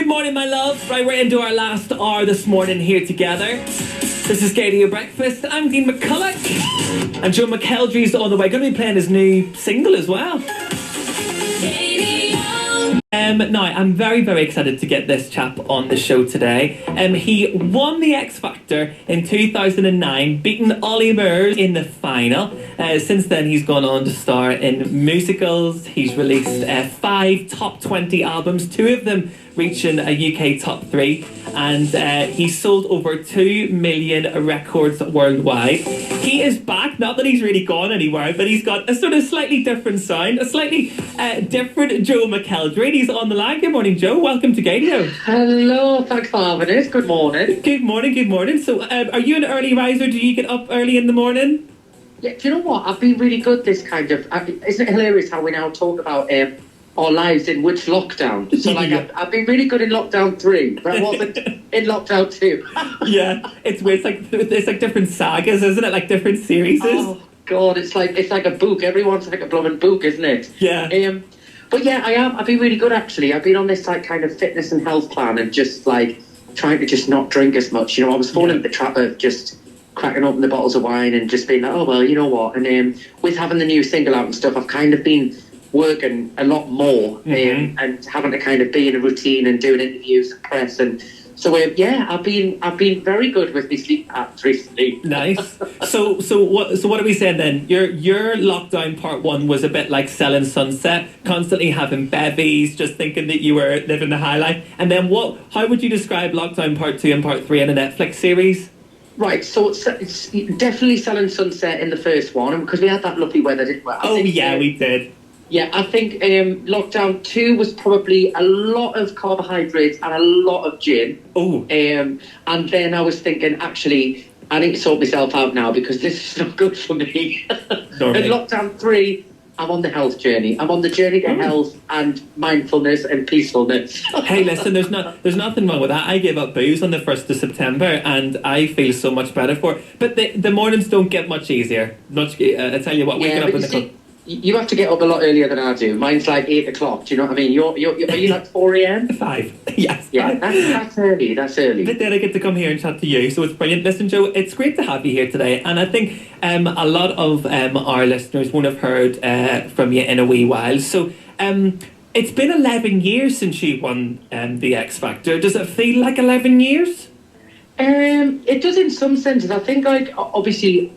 Good morning, my love. Right, we're into our last hour this morning here together. This is Gaydio Breakfast. I'm Dean McCulloch. And Joe McElderry's on the way. Going to be playing his new single as well. Now, I'm very, very excited to get this chap on the show today. He won the X Factor in 2009, beating Ollie Murs in the final. Since then, he's gone on to star in musicals. He's released 5 top 20 albums, 2 of them reaching a UK top 3. And he's sold over 2 million records worldwide. He is back, not that he's really gone anywhere, but he's got a sort of slightly different sound, a slightly different Joe McElderry. He's on the line. Good morning, Joe. Welcome to Gaydio. Hello, thanks for having us. Good morning. Good morning, good morning. So, are you an early riser? Do you get up early in the morning? Yeah, do you know what? I've been really good this kind of... Isn't it hilarious how we now talk about our lives in which lockdown? So, like, yeah. I've been really good in lockdown 3, but I wasn't in lockdown 2. Yeah, it's weird. It's like different sagas, isn't it? Like different series. Oh, God, it's like a book. Everyone's like a blooming book, isn't it? Yeah. But yeah, I am. I've been really good, actually. I've been on this like kind of fitness and health plan and just like trying to just not drink as much. You know, I was falling into the trap of just cracking open the bottles of wine and just being like, oh, well, you know what? And with having the new single out and stuff, I've kind of been working a lot more and having to kind of be in a routine and doing interviews and press. And so, yeah, I've been very good with my sleep apps recently. Nice. So what are we saying then? Your lockdown part 1 was a bit like selling sunset, constantly having bevies, just thinking that you were living the high life. And then how would you describe lockdown part 2 and part 3 in a Netflix series? Right, so it's definitely selling sunset in the first one, and because we had that lovely weather, didn't we? We did. Yeah, I think lockdown 2 was probably a lot of carbohydrates and a lot of gin. Oh. And then I was thinking, actually, I need to sort myself out now because this is not good for me. In lockdown 3, I'm on the health journey. I'm on the journey to health and mindfulness and peacefulness. Hey, listen, there's nothing wrong with that. I gave up booze on the 1st of September and I feel so much better for it. But the mornings don't get much easier. I tell you what, waking up in the club. You have to get up a lot earlier than I do. Mine's like 8 o'clock. Do you know what I mean? Are you like 4 a.m? 5. Yes. Yeah, that's early. That's early. But then I get to come here and chat to you, so it's brilliant. Listen, Joe, it's great to have you here today, and I think a lot of our listeners won't have heard from you in a wee while. So it's been 11 years since you won the X Factor. Does it feel like 11 years? It does in some senses. I think, like, obviously,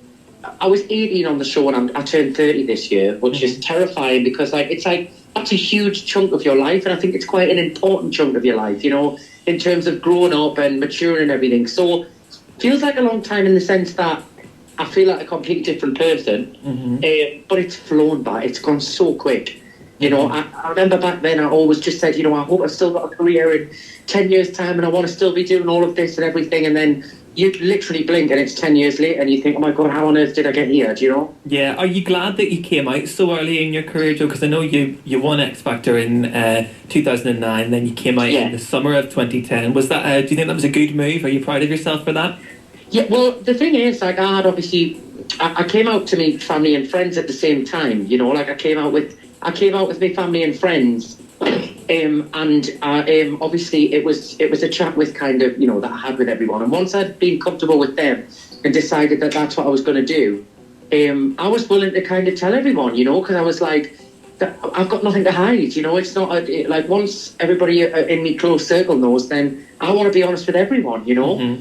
I was 18 on the show and I turned 30 this year, which is terrifying because it's like that's a huge chunk of your life, and I think it's quite an important chunk of your life, you know, in terms of growing up and maturing and everything. So it feels like a long time in the sense that I feel like a completely different person, but it's flown by. It's gone so quick. You know, I remember back then I always just said, you know, I hope I've still got a career in 10 years' time and I want to still be doing all of this and everything, and then you literally blink and it's 10 years later and you think, oh my God, how on earth did I get here, do you know? Yeah, are you glad that you came out so early in your career, Joe? Because I know you won X Factor in 2009, then you came out in the summer of 2010. Was that, do you think that was a good move? Are you proud of yourself for that? Yeah, well, the thing is, like, I came out to meet family and friends at the same time, you know, like I came out with my family and friends. Obviously it was a chat with kind of, you know, that I had with everyone. And once I'd been comfortable with them and decided that that's what I was going to do, I was willing to kind of tell everyone, you know, because I was like, I've got nothing to hide, you know. It's not like once everybody in my close circle knows, then I want to be honest with everyone, you know.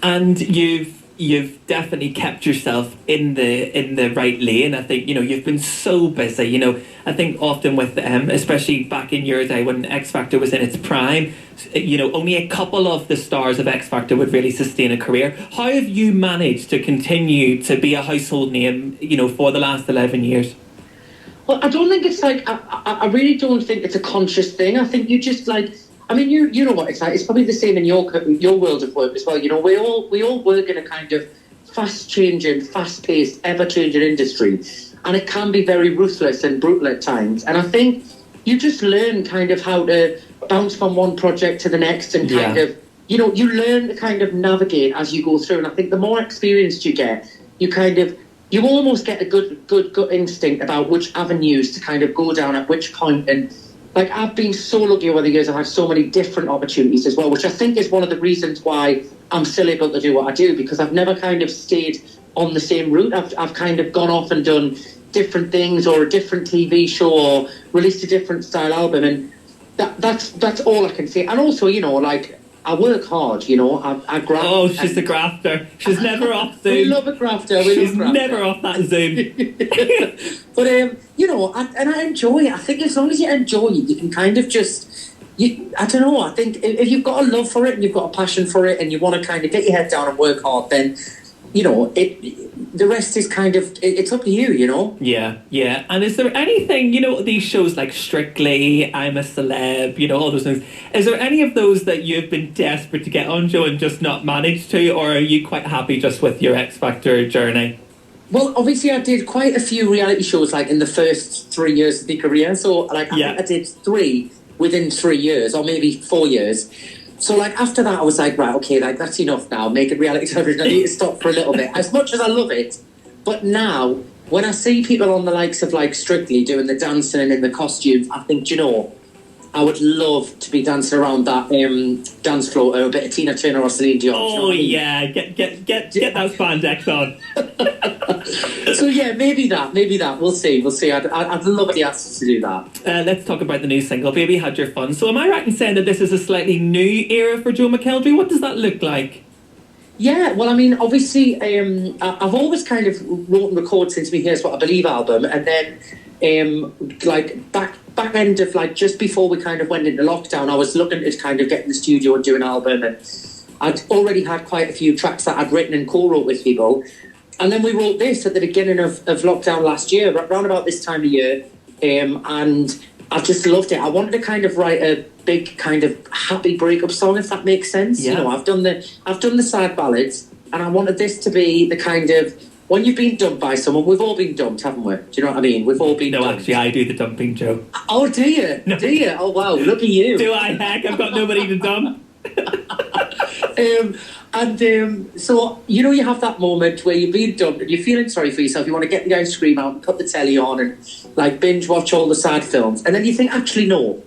And you've definitely kept yourself in the right lane. I think, you know, you've been so busy. You know, I think often with especially back in your day when X Factor was in its prime, you know, only a couple of the stars of X Factor would really sustain a career. How have you managed to continue to be a household name, you know, for the last 11 years? Well, I don't think it's like, I really don't think it's a conscious thing. I think you just like, I mean, you know what it's like. It's probably the same in your world of work as well. You know, we all work in a kind of fast-changing, fast-paced, ever-changing industry, and it can be very ruthless and brutal at times. And I think you just learn kind of how to bounce from one project to the next and kind of, you know, you learn to kind of navigate as you go through. And I think the more experienced you get, you almost get a good gut instinct about which avenues to kind of go down at which point. And like, I've been so lucky over the years. I've had so many different opportunities as well, which I think is one of the reasons why I'm still able to do what I do, because I've never kind of stayed on the same route. I've kind of gone off and done different things, or a different TV show, or released a different style album, and that's all I can say. And also, you know, like, I work hard, you know. I graft. Oh, she's a grafter. She's never off Zoom. We love a grafter. She's never off that Zoom. But you know, I enjoy it. I think as long as you enjoy it, you can kind of just. I don't know. I think if you've got a love for it and you've got a passion for it, and you want to kind of get your head down and work hard, then, you know, the rest is kind of, it's up to you, you know? Yeah, yeah. And is there anything, you know, these shows like Strictly, I'm a Celeb, you know, all those things, is there any of those that you've been desperate to get on, Joe, and just not managed to, or are you quite happy just with your X Factor journey? Well, obviously I did quite a few reality shows, like, in the first 3 years of my career, so, like, I think I did 3 within 3 years, or maybe 4 years. So, like, after that, I was like, right, okay, like, that's enough now. Making reality television, I need to stop for a little bit. As much as I love it, but now, when I see people on the likes of, like, Strictly doing the dancing and in the costumes, I think, you know, I would love to be dancing around that dance floor, or a bit of Tina Turner or Celine Dion. Oh, you know, yeah, get that spandex on. So, yeah, maybe that. We'll see. I'd love the answer to do that. Let's talk about the new single, Baby Had Your Fun. So am I right in saying that this is a slightly new era for Joe McElderry? What does that look like? Yeah, well, I mean, obviously, I've always kind of wrote and recorded since my Here's What I Believe album, and then, like, back end of, like, just before we kind of went into lockdown, I was looking to kind of get in the studio and do an album, and I'd already had quite a few tracks that I'd written and co-wrote with people. And then we wrote this at the beginning of lockdown last year, around about this time of year, and I just loved it. I wanted to kind of write a big kind of happy breakup song, if that makes sense. Yeah. You know, I've done the sad ballads, and I wanted this to be the kind of, when you've been dumped by someone, we've all been dumped, haven't we? Do you know what I mean? We've all been dumped. No, actually, I do the dumping, Joe. Oh, do you? No. Do you? Oh, wow, look at you. Do I, heck? I've got nobody to dump. So, you know, you have that moment where you're being dumped and you're feeling sorry for yourself. You want to get the ice cream out and put the telly on and, like, binge watch all the sad films. And then you think, actually, no,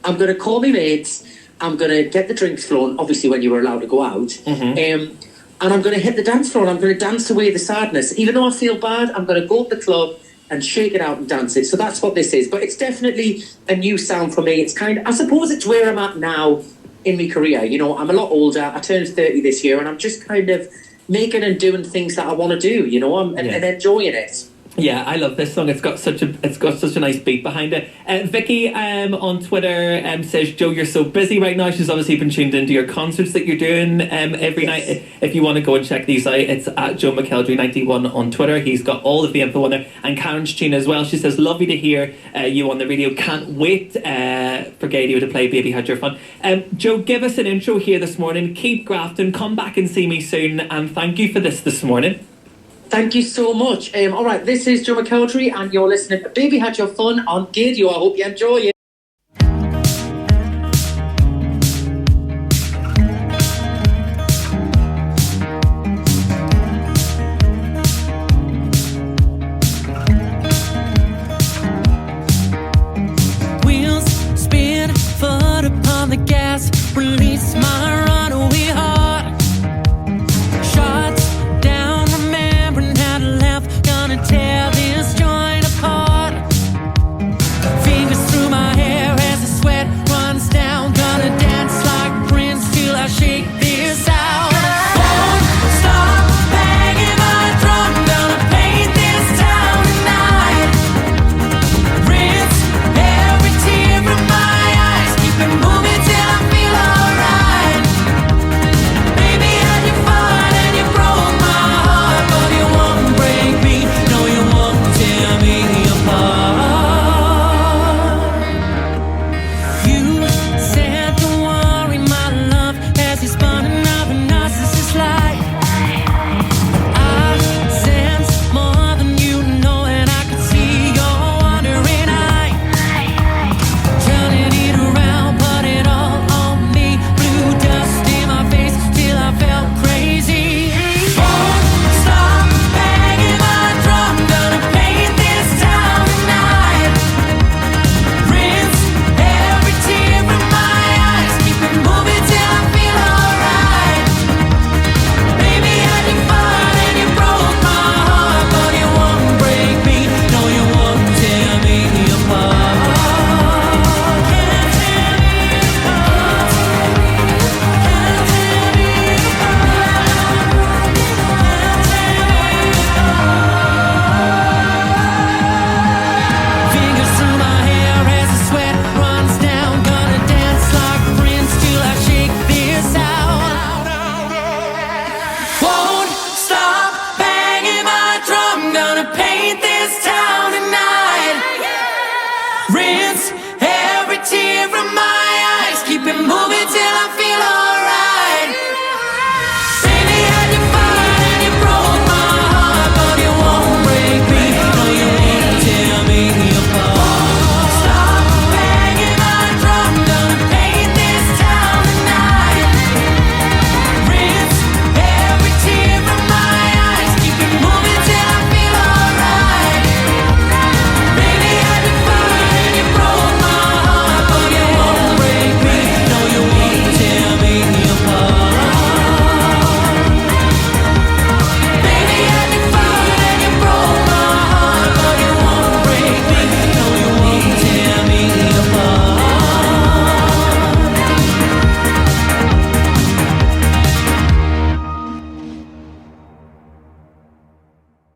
I'm going to call my mates. I'm going to get the drinks flowing, obviously when you were allowed to go out. Mm-hmm. And I'm going to hit the dance floor and I'm going to dance away the sadness. Even though I feel bad, I'm going to go to the club and shake it out and dance it. So that's what this is. But it's definitely a new sound for me. It's kind of, I suppose it's where I'm at now in my career. You know, I'm a lot older. I turned 30 this year, and I'm just kind of making and doing things that I want to do, you know, and enjoying it. Yeah, I love this song. It's got such a nice beat behind it. Vicky on Twitter says, Joe, you're so busy right now. She's obviously been tuned into your concerts that you're doing every night. If you want to go and check these out, it's at Joe McElderry 91 on Twitter. He's got all of the info on there. And Karen's tune as well. She says, lovely to hear you on the radio. Can't wait for Gaydio to play Baby Had Your Fun. Joe, give us an intro here this morning. Keep grafting. Come back and see me soon. And thank you for this morning. Thank you so much. All right, this is Joe McElderry, and you're listening to Baby Had Your Fun on Gaydio. I hope you enjoy it.